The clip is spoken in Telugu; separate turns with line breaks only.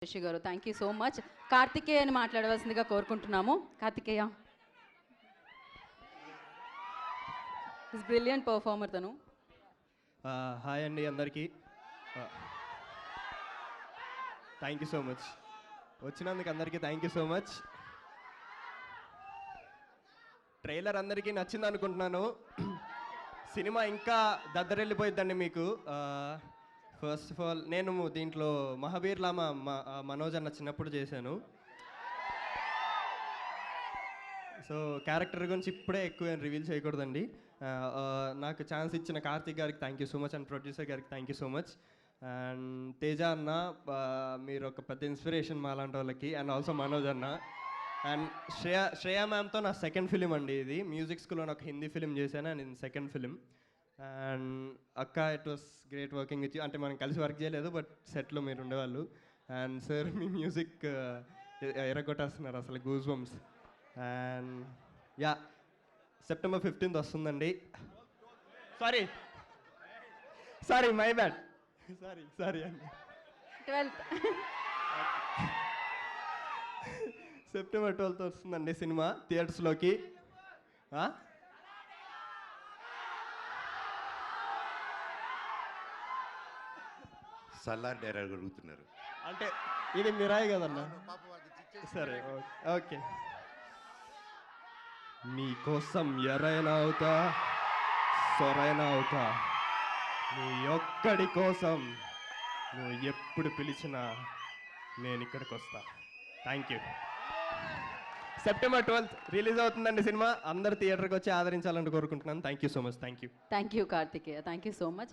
రిషి గారు thank you so much. Karthikeya అని మాట్లాడవలసిందిగా కోరుకుంటున్నాము. కార్తికేయ ఇస్ బ్రిలియంట్ పర్ఫార్మర్ తను.
హాయ్ అండి అందరికీ. థ్యాంక్ యూ సో మచ్, వచ్చినందుకు అందరికీ thank you so much. Trailer అందరికీ నచ్చింది అనుకుంటున్నాను. సినిమా ఇంకా దద్దరెళ్ళిపోయిద్దండి మీకు. ఫస్ట్ ఆఫ్ ఆల్ నేను దీంట్లో మహాబీర్ లామా మనోజ్ అన్న చిన్నప్పుడు చేశాను. సో క్యారెక్టర్ గురించి ఇప్పుడే ఎక్కువ రివీల్ చేయకూడదండి. నాకు ఛాన్స్ ఇచ్చిన కార్తిక్ గారికి thank you so much and producer గారికి thank you so much. And Teja అన్న, మీరు ఒక పెద్ద ఇన్స్పిరేషన్ మా లాంటి వాళ్ళకి. అండ్ ఆల్సో మనోజ్ అన్న అండ్ శ్రేయా మ్యామ్తో నా సెకండ్ ఫిలిం అండి ఇది. మ్యూజిక్ స్కూల్లో నాకు హిందీ ఫిలిం చేశాను అండ్ ఇది సెకండ్ ఫిలిం. అండ్ అక్క, it was great working with you. అంటే మనం కలిసి వర్క్ చేయలేదు, బట్ సెట్లో మీరు ఉండేవాళ్ళు. అండ్ సార్, మీ మ్యూజిక్ ఎరగొట్టేస్తున్నారు అసలు, goose bumps. And yeah, September 15th వస్తుందండి. సారీ మై బ్యాడ్, సారీ అండి.
12th
September 12th వస్తుందండి సినిమా థియేటర్స్లోకి.
సల్లార్ డైరెక్ట్ అడుగుతున్నారు
అంటే ఇది మిరాయి కదన్నా. సరే ఓకే. నీకోసం ఎరైనా అవుతా, సొరైనా అవుతా, నీ ఒక్కడి కోసం నువ్వు ఎప్పుడు పిలిచినా నేను ఇక్కడికి వస్తా. Thank you. September 12th release అవుతుందండి సినిమా. అందరు థియేటర్కి వచ్చి ఆదరించాలని కోరుకుంటున్నాను. Thank you so much. Thank you
Karthikeya, thank you so much.